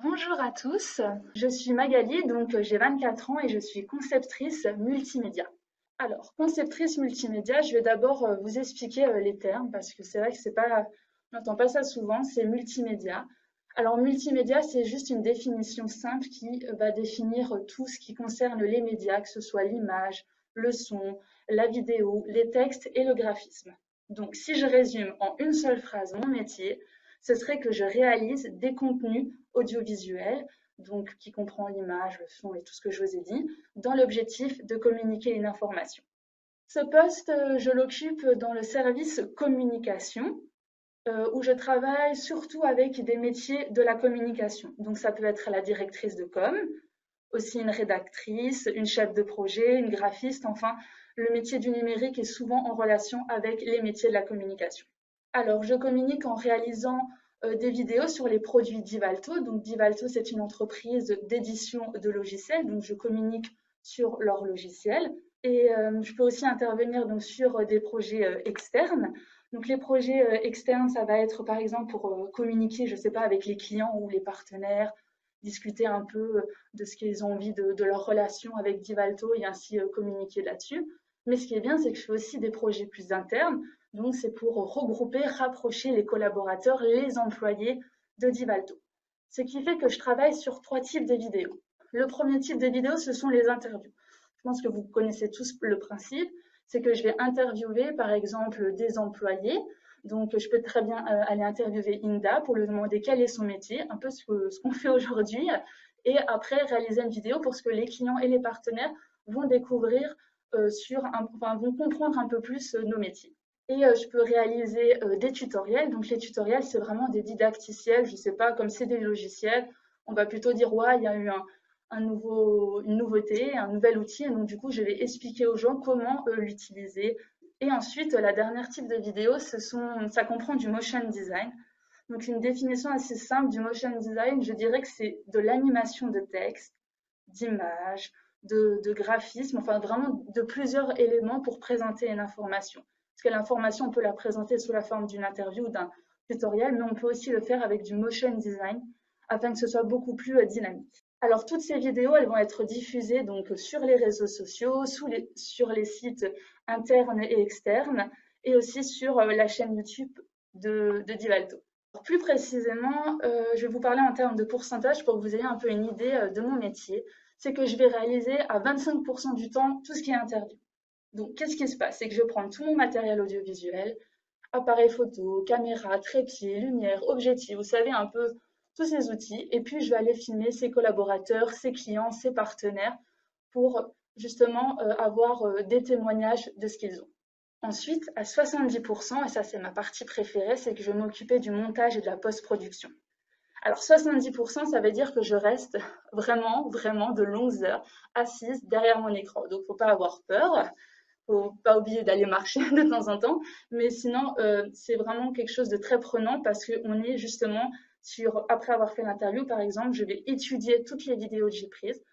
Bonjour à tous, je suis Magali, donc j'ai 24 ans et je suis conceptrice multimédia. Alors, conceptrice multimédia, je vais d'abord vous expliquer les termes parce que c'est vrai que c'est pas, on n'entend pas ça souvent, c'est multimédia. Alors, multimédia, c'est juste une définition simple qui va définir tout ce qui concerne les médias, que ce soit l'image, le son, la vidéo, les textes et le graphisme. Donc, si je résume en une seule phrase mon métier, ce serait que je réalise des contenus audiovisuels, donc qui comprend l'image, le son et tout ce que je vous ai dit, dans l'objectif de communiquer une information. Ce poste, je l'occupe dans le service communication, où je travaille surtout avec des métiers de la communication. Donc ça peut être la directrice de com, aussi une rédactrice, une chef de projet, une graphiste, enfin, le métier du numérique est souvent en relation avec les métiers de la communication. Alors, je communique en réalisant des vidéos sur les produits Divalto. Donc, Divalto, c'est une entreprise d'édition de logiciels. Donc, je communique sur leur logiciel. Et je peux aussi intervenir donc, sur des projets externes. Donc, les projets externes, ça va être par exemple pour communiquer, je ne sais pas, avec les clients ou les partenaires, discuter un peu de ce qu'ils ont envie de leur relation avec Divalto et ainsi communiquer là-dessus. Mais ce qui est bien, c'est que je fais aussi des projets plus internes. Donc, c'est pour regrouper, rapprocher les collaborateurs, les employés de Divalto. Ce qui fait que je travaille sur 3 types de vidéos. Le premier type de vidéo, ce sont les interviews. Je pense que vous connaissez tous le principe. C'est que je vais interviewer, par exemple, des employés. Donc, je peux très bien aller interviewer Inda pour lui demander quel est son métier, un peu ce qu'on fait aujourd'hui, et après réaliser une vidéo pour ce que les clients et les partenaires vont découvrir enfin, vont comprendre un peu plus nos métiers. Et je peux réaliser des tutoriels. Donc les tutoriels, c'est vraiment des didacticiels. Je ne sais pas, comme c'est des logiciels, on va plutôt dire, ouais, il y a eu une nouveauté, un nouvel outil. Et donc du coup, je vais expliquer aux gens comment l'utiliser. Et ensuite, la dernière type de vidéo, ça comprend du motion design. Donc une définition assez simple du motion design, je dirais que c'est de l'animation de texte, d'images, de graphisme, enfin vraiment de plusieurs éléments pour présenter une information. Parce que l'information, on peut la présenter sous la forme d'une interview ou d'un tutoriel, mais on peut aussi le faire avec du motion design afin que ce soit beaucoup plus dynamique. Alors toutes ces vidéos, elles vont être diffusées donc sur les réseaux sociaux, sur les sites internes et externes, et aussi sur la chaîne YouTube de Divalto. Plus précisément, je vais vous parler en termes de pourcentage pour que vous ayez un peu une idée de mon métier. C'est que je vais réaliser à 25% du temps tout ce qui est interview. Donc, qu'est-ce qui se passe? C'est que je prends tout mon matériel audiovisuel, appareil photo, caméra, trépied, lumière, objectif, vous savez, un peu tous ces outils, et puis je vais aller filmer ses collaborateurs, ses clients, ses partenaires pour justement avoir des témoignages de ce qu'ils ont. Ensuite, à 70%, et ça c'est ma partie préférée, c'est que je vais m'occuper du montage et de la post-production. Alors 70%, ça veut dire que je reste vraiment, vraiment de longues heures assise derrière mon écran. Donc, faut pas avoir peur, faut pas oublier d'aller marcher de temps en temps, mais sinon, c'est vraiment quelque chose de très prenant parce qu'on est justement après avoir fait l'interview, par exemple, je vais étudier toutes les vidéos que j'ai prises,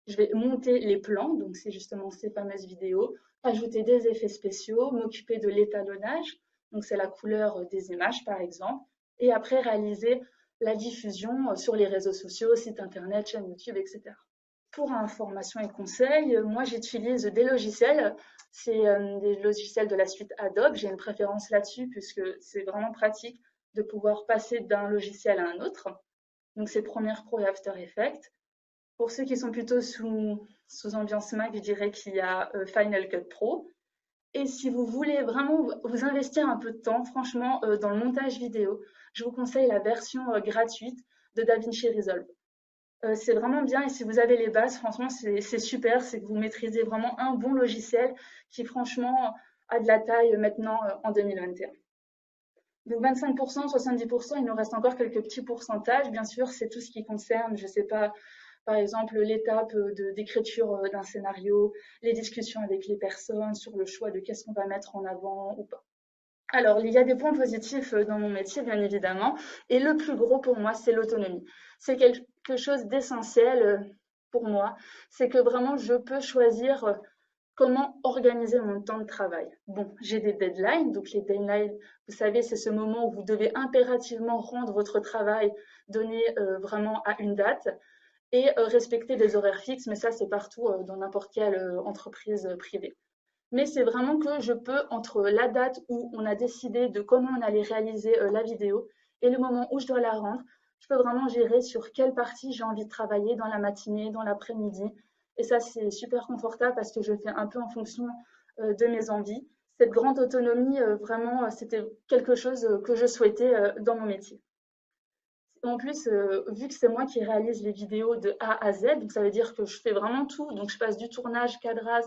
je vais monter les plans, donc c'est justement ces fameuses vidéos, ajouter des effets spéciaux, m'occuper de l'étalonnage, donc c'est la couleur des images par exemple, et après réaliser la diffusion sur les réseaux sociaux, sites internet, chaîne YouTube, etc. Pour information et conseils, moi j'utilise des logiciels, c'est des logiciels de la suite Adobe, j'ai une préférence là-dessus puisque c'est vraiment pratique de pouvoir passer d'un logiciel à un autre. Donc c'est Premiere Pro et After Effects. Pour ceux qui sont plutôt sous ambiance Mac, je dirais qu'il y a Final Cut Pro. Et si vous voulez vraiment vous investir un peu de temps, franchement, dans le montage vidéo, je vous conseille la version gratuite de DaVinci Resolve. C'est vraiment bien et si vous avez les bases, franchement, c'est super. C'est que vous maîtrisez vraiment un bon logiciel qui, franchement, a de la taille maintenant en 2021. Donc 25%, 70%, il nous reste encore quelques petits pourcentages. Bien sûr, c'est tout ce qui concerne, je ne sais pas, par exemple, l'étape d'écriture d'un scénario, les discussions avec les personnes sur le choix de qu'est-ce qu'on va mettre en avant ou pas. Alors, il y a des points positifs dans mon métier, bien évidemment, et le plus gros pour moi, c'est l'autonomie. C'est quelque chose d'essentiel pour moi, c'est que vraiment je peux choisir Comment organiser mon temps de travail? Bon, j'ai des deadlines. Donc les deadlines, vous savez, c'est ce moment où vous devez impérativement rendre votre travail donné vraiment à une date et respecter des horaires fixes. Mais ça, c'est partout dans n'importe quelle entreprise privée. Mais c'est vraiment que je peux, entre la date où on a décidé de comment on allait réaliser la vidéo et le moment où je dois la rendre, je peux vraiment gérer sur quelle partie j'ai envie de travailler dans la matinée, dans l'après-midi. Et ça, c'est super confortable parce que je fais un peu en fonction de mes envies. Cette grande autonomie, vraiment, c'était quelque chose que je souhaitais dans mon métier. En plus, vu que c'est moi qui réalise les vidéos de A à Z, donc ça veut dire que je fais vraiment tout. Donc je passe du tournage, cadrage,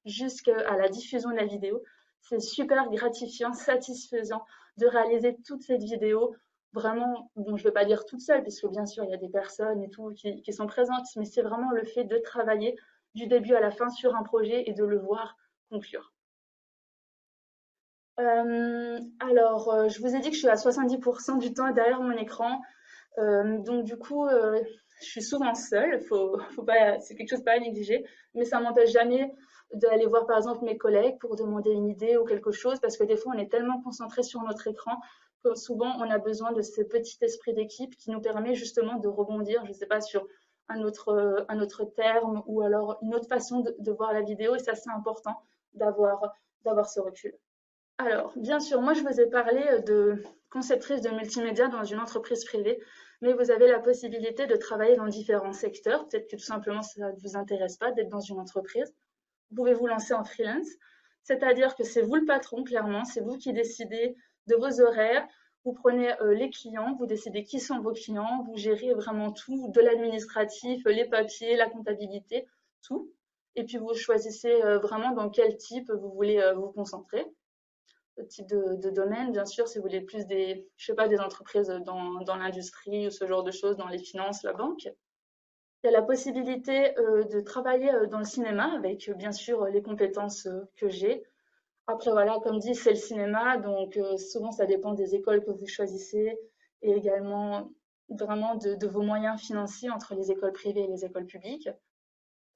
jusqu'à la diffusion de la vidéo. C'est super gratifiant, satisfaisant de réaliser toute cette vidéo. Vraiment, bon, je ne vais pas dire toute seule, puisque bien sûr, il y a des personnes et tout qui sont présentes, mais c'est vraiment le fait de travailler du début à la fin sur un projet et de le voir conclure. Je vous ai dit que je suis à 70% du temps derrière mon écran. Donc du coup, je suis souvent seule, faut pas, c'est quelque chose de pas à négliger, mais ça m'empêche jamais d'aller voir par exemple mes collègues pour demander une idée ou quelque chose, parce que des fois on est tellement concentré sur notre écran que souvent on a besoin de ce petit esprit d'équipe qui nous permet justement de rebondir, je sais pas, sur un autre terme ou alors une autre façon de voir la vidéo, et ça c'est important d'avoir ce recul. Alors, bien sûr, moi je vous ai parlé de conceptrice de multimédia dans une entreprise privée, mais vous avez la possibilité de travailler dans différents secteurs. Peut-être que tout simplement ça ne vous intéresse pas d'être dans une entreprise. Vous pouvez vous lancer en freelance, c'est-à-dire que c'est vous le patron, clairement, c'est vous qui décidez de vos horaires, vous prenez les clients, vous décidez qui sont vos clients, vous gérez vraiment tout, de l'administratif, les papiers, la comptabilité, tout. Et puis vous choisissez vraiment dans quel type vous voulez vous concentrer type de domaine, bien sûr, si vous voulez plus je sais pas, des entreprises dans l'industrie ou ce genre de choses, dans les finances, la banque. Il y a la possibilité de travailler dans le cinéma avec, bien sûr, les compétences que j'ai. Après, voilà, comme dit, c'est le cinéma, donc souvent ça dépend des écoles que vous choisissez et également vraiment de vos moyens financiers entre les écoles privées et les écoles publiques.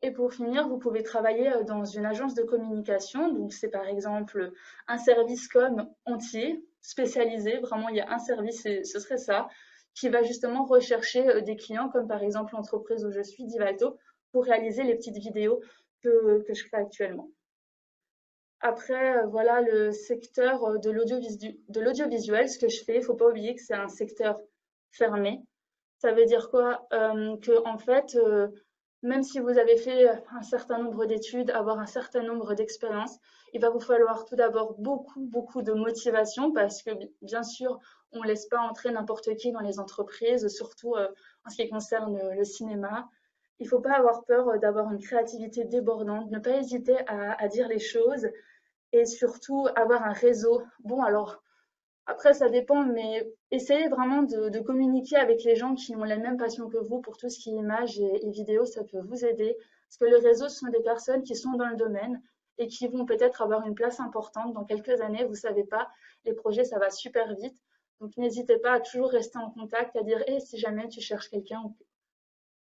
Et pour finir, vous pouvez travailler dans une agence de communication. Donc, c'est par exemple un service com entier, spécialisé. Vraiment, il y a un service, et ce serait ça, qui va justement rechercher des clients, comme par exemple l'entreprise où je suis, Divalto, pour réaliser les petites vidéos que je crée actuellement. Après, voilà le secteur de l'audiovisuel, ce que je fais. Il ne faut pas oublier que c'est un secteur fermé. Ça veut dire quoi? Que en fait, même si vous avez fait un certain nombre d'études, avoir un certain nombre d'expériences, il va vous falloir tout d'abord beaucoup, beaucoup de motivation parce que bien sûr, on ne laisse pas entrer n'importe qui dans les entreprises, surtout en ce qui concerne le cinéma. Il ne faut pas avoir peur d'avoir une créativité débordante, ne pas hésiter à dire les choses et surtout avoir un réseau. Bon, alors après, ça dépend, mais essayez vraiment de communiquer avec les gens qui ont la même passion que vous pour tout ce qui est images et vidéos, ça peut vous aider. Parce que le réseau, ce sont des personnes qui sont dans le domaine et qui vont peut-être avoir une place importante dans quelques années. Vous savez pas, les projets, ça va super vite. Donc, n'hésitez pas à toujours rester en contact, à dire, si jamais tu cherches quelqu'un,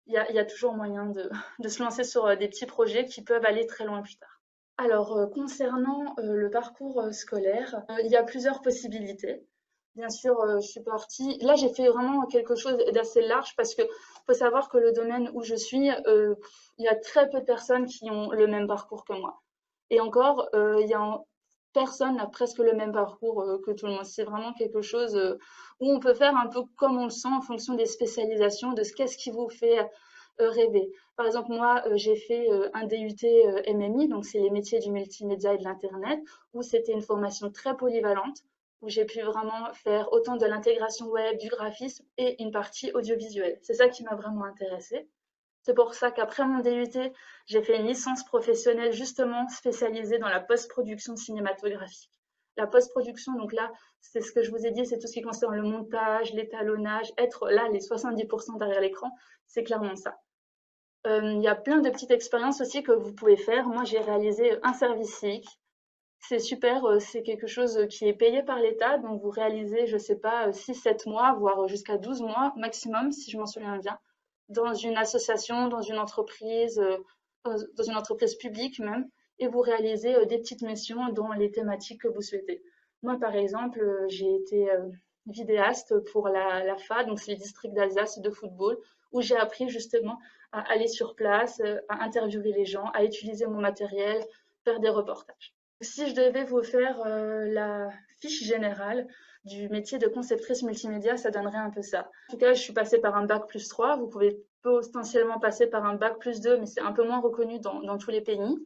il y a toujours moyen de se lancer sur des petits projets qui peuvent aller très loin plus tard. Alors, concernant le parcours scolaire, il y a plusieurs possibilités. Bien sûr, je suis partie. Là, j'ai fait vraiment quelque chose d'assez large parce que faut savoir que le domaine où je suis, il y a très peu de personnes qui ont le même parcours que moi. Et encore, personne n'a presque le même parcours que tout le monde. C'est vraiment quelque chose où on peut faire un peu comme on le sent en fonction des spécialisations, de ce qu'est-ce qui vous fait rêver. Par exemple, moi, j'ai fait un DUT MMI, donc c'est les métiers du multimédia et de l'Internet, où c'était une formation très polyvalente, où j'ai pu vraiment faire autant de l'intégration web, du graphisme et une partie audiovisuelle. C'est ça qui m'a vraiment intéressée. C'est pour ça qu'après mon DUT, j'ai fait une licence professionnelle justement spécialisée dans la post-production cinématographique. La post-production, donc là, c'est ce que je vous ai dit, c'est tout ce qui concerne le montage, l'étalonnage, être là, les 70% derrière l'écran, c'est clairement ça. Il y a plein de petites expériences aussi que vous pouvez faire. Moi, j'ai réalisé un service civique. C'est super, c'est quelque chose qui est payé par l'État. Donc, vous réalisez, je sais pas, 6, 7 mois, voire jusqu'à 12 mois maximum, si je m'en souviens bien, dans une association, dans une entreprise publique même. et vous réalisez des petites missions dans les thématiques que vous souhaitez. Moi, par exemple, j'ai été vidéaste pour la FA, donc c'est le district d'Alsace de football, où j'ai appris justement à aller sur place, à interviewer les gens, à utiliser mon matériel, faire des reportages. Si je devais vous faire la fiche générale du métier de conceptrice multimédia, ça donnerait un peu ça. En tout cas, je suis passée par un bac plus 3. Vous pouvez potentiellement passer par un bac plus 2, mais c'est un peu moins reconnu dans tous les pays.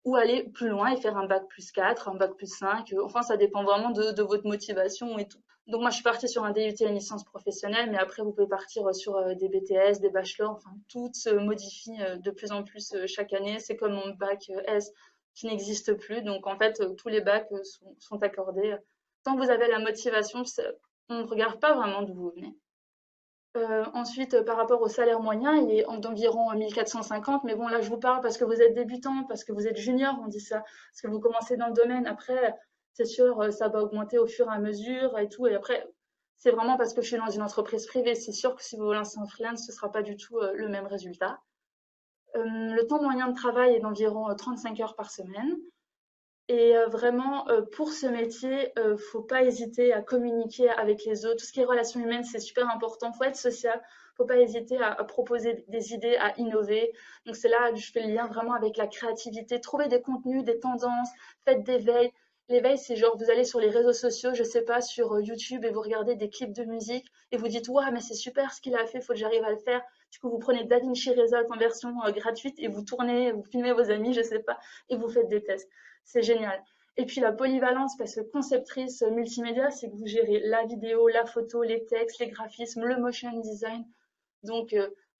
Ou aller plus loin et faire un bac plus 4, un bac plus 5. Enfin, ça dépend vraiment de votre motivation et tout. Donc moi, je suis partie sur un DUT et une licence professionnelle, mais après, vous pouvez partir sur des BTS, des bachelors. Enfin, tout se modifie de plus en plus chaque année. C'est comme mon bac S qui n'existe plus. Donc en fait, tous les bacs sont accordés. Tant que vous avez la motivation, on ne regarde pas vraiment d'où vous venez. Ensuite, par rapport au salaire moyen, il est d'environ 1450. Mais bon, là, je vous parle parce que vous êtes débutant, parce que vous êtes junior, on dit ça, parce que vous commencez dans le domaine. Après, c'est sûr, ça va augmenter au fur et à mesure et tout. Et après, c'est vraiment parce que je suis dans une entreprise privée. C'est sûr que si vous vous lancez en freelance, ce ne sera pas du tout le même résultat. Le temps moyen de travail est d'environ 35 heures par semaine. Et vraiment, pour ce métier, faut pas hésiter à communiquer avec les autres. Tout ce qui est relations humaines, c'est super important. Faut être social. Faut pas hésiter à proposer des idées, à innover. Donc c'est là que je fais le lien vraiment avec la créativité. Trouver des contenus, des tendances, faites des veilles. Les veilles, c'est genre vous allez sur les réseaux sociaux, je sais pas, sur YouTube et vous regardez des clips de musique et vous dites ouais mais c'est super ce qu'il a fait, faut que j'arrive à le faire. Du coup vous prenez DaVinci Resolve en version gratuite et vous tournez, vous filmez vos amis, je sais pas, et vous faites des tests. C'est génial. Et puis la polyvalence, parce que conceptrice multimédia, c'est que vous gérez la vidéo, la photo, les textes, les graphismes, le motion design. Donc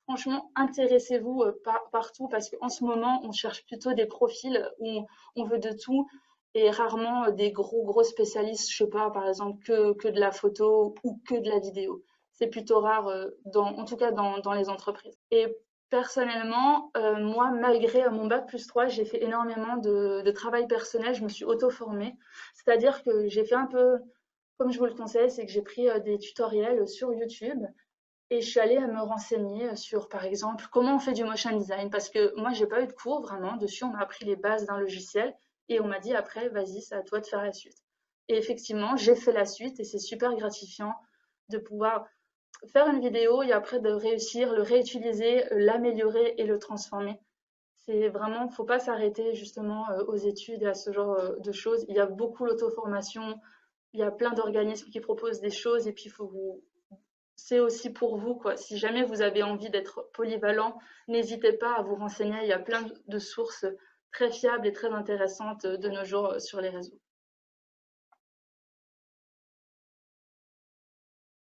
franchement, intéressez-vous partout parce qu'en ce moment, on cherche plutôt des profils où on veut de tout et rarement des gros spécialistes, je sais pas, par exemple, que de la photo ou que de la vidéo. C'est plutôt rare, en tout cas dans les entreprises. Et personnellement, moi, malgré mon bac plus 3, j'ai fait énormément de travail personnel, je me suis auto-formée. C'est-à-dire que j'ai fait un peu, comme je vous le conseille, c'est que j'ai pris des tutoriels sur YouTube et je suis allée me renseigner sur, par exemple, comment on fait du motion design. Parce que moi, j'ai pas eu de cours vraiment dessus. On m'a appris les bases d'un logiciel et on m'a dit après, vas-y, c'est à toi de faire la suite. Et effectivement, j'ai fait la suite et c'est super gratifiant de pouvoir faire une vidéo et après de réussir, le réutiliser, l'améliorer et le transformer. C'est vraiment, faut pas s'arrêter justement aux études et à ce genre de choses. Il y a beaucoup l'auto-formation, il y a plein d'organismes qui proposent des choses et puis c'est aussi pour vous, quoi. Si jamais vous avez envie d'être polyvalent, n'hésitez pas à vous renseigner. Il y a plein de sources très fiables et très intéressantes de nos jours sur les réseaux.